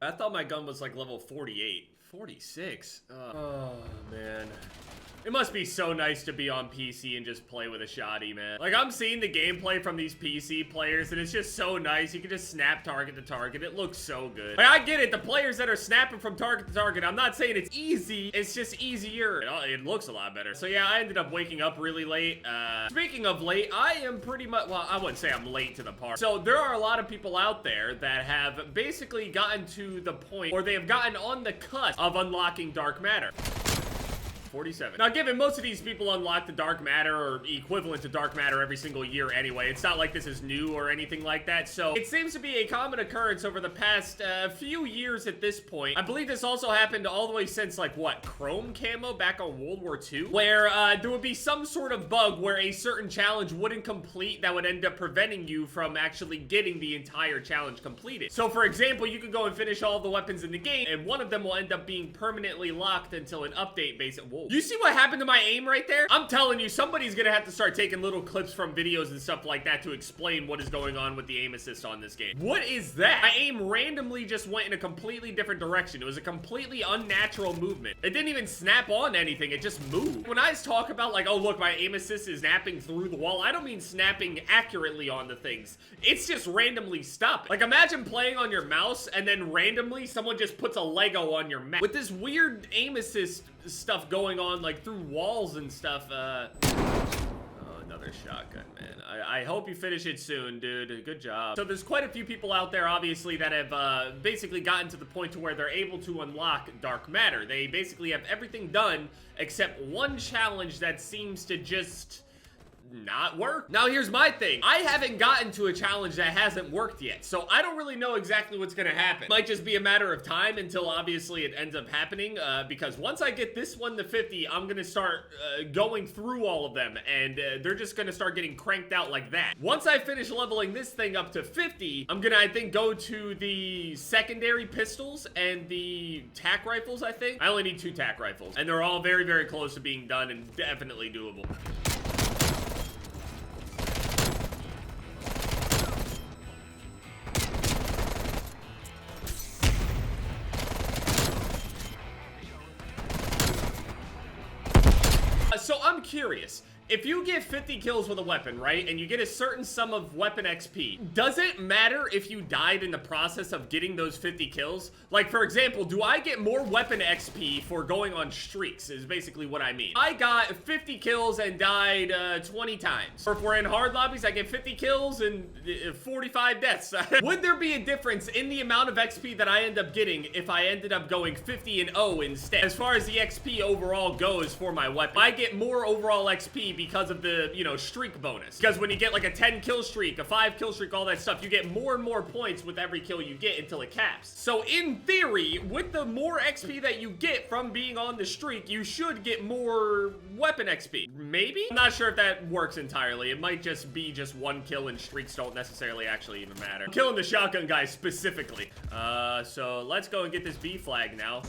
I thought my gun was like level 48. 46? Oh, man. It must be so nice to be on PC and just play with a shotty, man. Like, I'm seeing the gameplay from these PC players, and it's just so nice. You can just snap target to target. It looks so good. Like, I get it. The players that are snapping from target to target, I'm not saying it's easy. It's just easier. It looks a lot better. So, yeah, I ended up waking up really late. Speaking of late, I am pretty much, well, I wouldn't say I'm late to the party. So, there are a lot of people out there that have basically gotten to the point, or they have gotten on the cusp of unlocking dark matter. 47. Now, given most of these people unlock the dark matter or equivalent to dark matter every single year anyway, it's not like this is new or anything like that, so it seems to be a common occurrence over the past few years at this point. I believe this also happened all the way since, like, what, Chrome camo back on World War II? Where there would be some sort of bug where a certain challenge wouldn't complete that would end up preventing you from actually getting the entire challenge completed. So, for example, you could go and finish all the weapons in the game, and one of them will end up being permanently locked until an update basically. Whoa. You see what happened to my aim right there? I'm telling you, somebody's gonna have to start taking little clips from videos and stuff like that to explain what is going on with the aim assist on this game. What is that? My aim randomly just went in a completely different direction. It was a completely unnatural movement. It didn't even snap on anything. It just moved. When I talk about like, oh look, my aim assist is snapping through the wall, I don't mean snapping accurately on the things. It's just randomly stopping. Like, imagine playing on your mouse and then randomly someone just puts a Lego on your mouse. With this weird aim assist stuff going on like through walls and stuff. Oh, another shotgun, man. I hope you finish it soon, dude. Good job. So there's quite a few people out there, obviously, that have basically gotten to the point to where they're able to unlock dark matter. They basically have everything done except one challenge that seems to just not work. Now here's my thing. I haven't gotten to a challenge that hasn't worked yet, so I don't really know exactly what's gonna happen. Might just be a matter of time until obviously it ends up happening, because once I get this one to 50, I'm gonna start going through all of them, and they're just gonna start getting cranked out like that. Once I finish leveling this thing up to 50, I'm gonna, I think, go to the secondary pistols and the tac rifles, I think. I only need 2 tac rifles, and they're all very, very close to being done and definitely doable. So I'm curious, if you get 50 kills with a weapon, right, and you get a certain sum of weapon XP, does it matter if you died in the process of getting those 50 kills? Like, for example, do I get more weapon XP for going on streaks, is basically what I mean. I got 50 kills and died 20 times. Or if we're in hard lobbies, I get 50 kills and 45 deaths. Would there be a difference in the amount of XP that I end up getting if I ended up going 50 and 0 instead? As far as the XP overall goes for my weapon, I get more overall XP because of the, you know, streak bonus. Because when you get like a 10 kill streak, a 5 kill streak, all that stuff, you get more and more points with every kill you get until it caps. So in theory, with the more XP that you get from being on the streak, you should get more weapon XP. Maybe? I'm not sure if that works entirely. It might just be just 1 kill, and streaks don't necessarily actually even matter. I'm killing the shotgun guy specifically. So let's go and get this B flag now.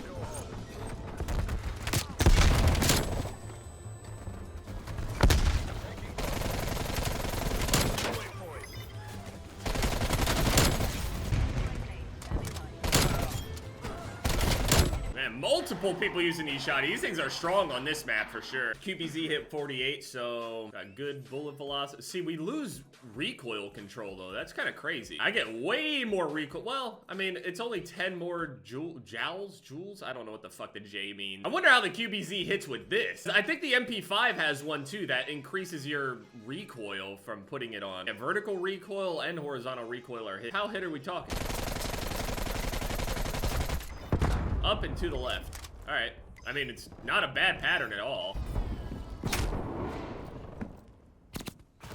Multiple people using these shotties. These things are strong on this map for sure. QBZ hit 48, so got good bullet velocity. See, we lose recoil control though. That's kind of crazy. I get way more recoil. Well, I mean, it's only 10 more joules? I don't know what the fuck the J means. I wonder how the QBZ hits with this. I think the MP5 has one too that increases your recoil from putting it on. Yeah, vertical recoil and horizontal recoil are hit. How hit are we talking? Up and to the left. All right. I mean, it's not a bad pattern at all.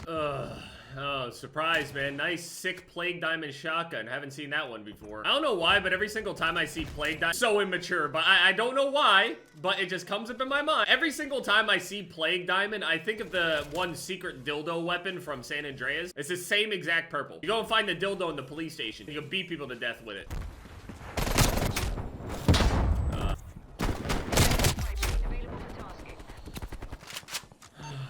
Oh, surprise, man. Nice, sick Plague Diamond shotgun. Haven't seen that one before. I don't know why, but every single time I see Plague Diamond, so immature, but I don't know why, but it just comes up in my mind. Every single time I see Plague Diamond, I think of the one secret dildo weapon from San Andreas. It's the same exact purple. You go and find the dildo in the police station. You can beat people to death with it.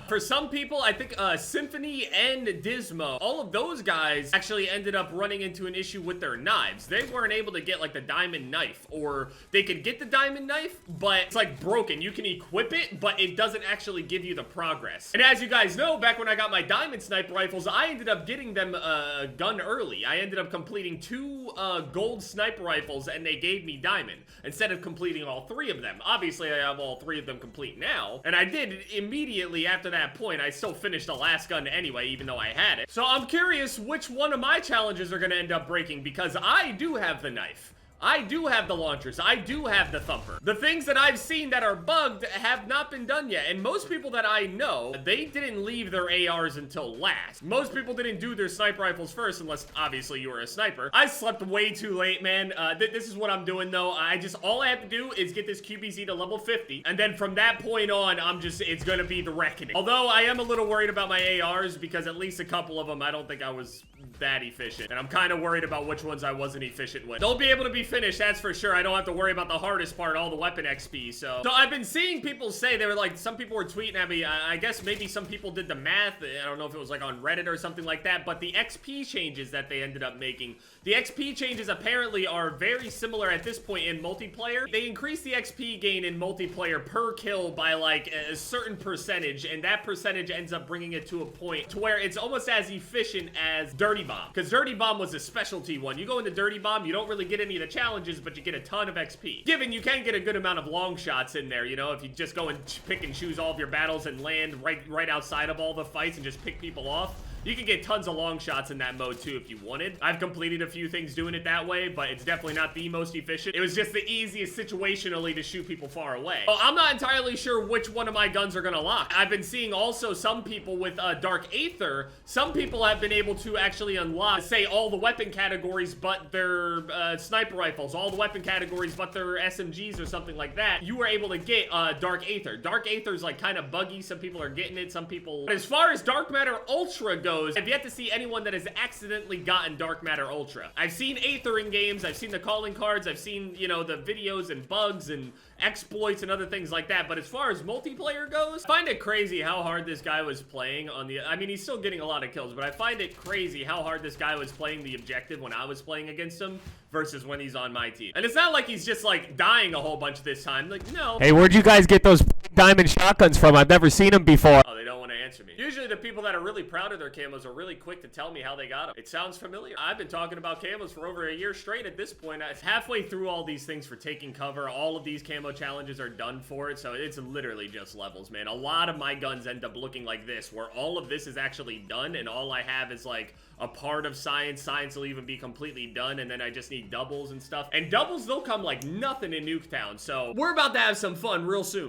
For some people, I think Symphony and Dismo, all of those guys actually ended up running into an issue with their knives. They weren't able to get like the diamond knife, or they could get the diamond knife, but it's like broken. You can equip it, but it doesn't actually give you the progress. And as you guys know, back when I got my diamond sniper rifles, I ended up getting them a gun early. I ended up completing 2 gold sniper rifles, and they gave me diamond instead of completing all 3 of them. Obviously, I have all 3 of them complete now, and I did immediately after that point. I still finished the last gun anyway, even though I had it. So I'm curious which one of my challenges are gonna end up breaking, because I do have the knife. I do have the launchers. I do have the thumper. The things that I've seen that are bugged have not been done yet. And most people that I know, they didn't leave their ARs until last. Most people didn't do their sniper rifles first, unless obviously you were a sniper. I slept way too late, man. This is what I'm doing though. All I have to do is get this QBZ to level 50. And then from that point on, it's gonna be the reckoning. Although I am a little worried about my ARs, because at least a couple of them, I don't think I was that efficient. And I'm kind of worried about which ones I wasn't efficient with. They'll be able to be finished, that's for sure. I don't have to worry about the hardest part, all the weapon XP. So I've been seeing people say, they were like, some people were tweeting at me, I guess maybe some people did the math. I don't know if it was like on Reddit or something like that, but the XP changes that they ended up making, the XP changes apparently are very similar at this point in multiplayer. They increase the XP gain in multiplayer per kill by like a certain percentage, and that percentage ends up bringing it to a point to where it's almost as efficient as Dirty Bomb, because Dirty Bomb was a specialty one. You go into Dirty Bomb, you don't really get any of the challenges, but you get a ton of XP. Given you can get a good amount of long shots in there, you know, if you just go and pick and choose all of your battles and land right outside of all the fights and just pick people off. You can get tons of long shots in that mode too if you wanted. I've completed a few things doing it that way, but it's definitely not the most efficient. It was just the easiest situationally to shoot people far away. Well, I'm not entirely sure which one of my guns are gonna lock. I've been seeing also some people with Dark Aether, some people have been able to actually unlock, say, all the weapon categories but their sniper rifles, all the weapon categories but their SMGs or something like that. You were able to get Dark Aether. Dark Aether is like kind of buggy. Some people are getting it, some people... But as far as Dark Matter Ultra goes, I've yet to see anyone that has accidentally gotten Dark Matter Ultra. I've seen Aether in games, I've seen the calling cards, I've seen, you know, the videos and bugs and exploits and other things like that, but as far as multiplayer goes, I find it crazy how hard this guy was playing on the... I mean, he's still getting a lot of kills, but I find it crazy how hard this guy was playing the objective when I was playing against him versus when he's on my team. And it's not like he's just, like, dying a whole bunch this time. Like, no. Hey, where'd you guys get those diamond shotguns from? I've never seen them before. Oh, they don't want to answer me. Usually the people that are really proud of their camos are really quick to tell me how they got them. It sounds familiar. I've been talking about camos for over a year straight at this point. It's halfway through all these things for taking cover. All of these camo challenges are done for it, so it's literally just levels, man. A lot of my guns end up looking like this, where all of this is actually done, and all I have is like a part of science. Science will even be completely done, and then I just need doubles and stuff. And doubles, they'll come like nothing in Nuketown, so we're about to have some fun real soon.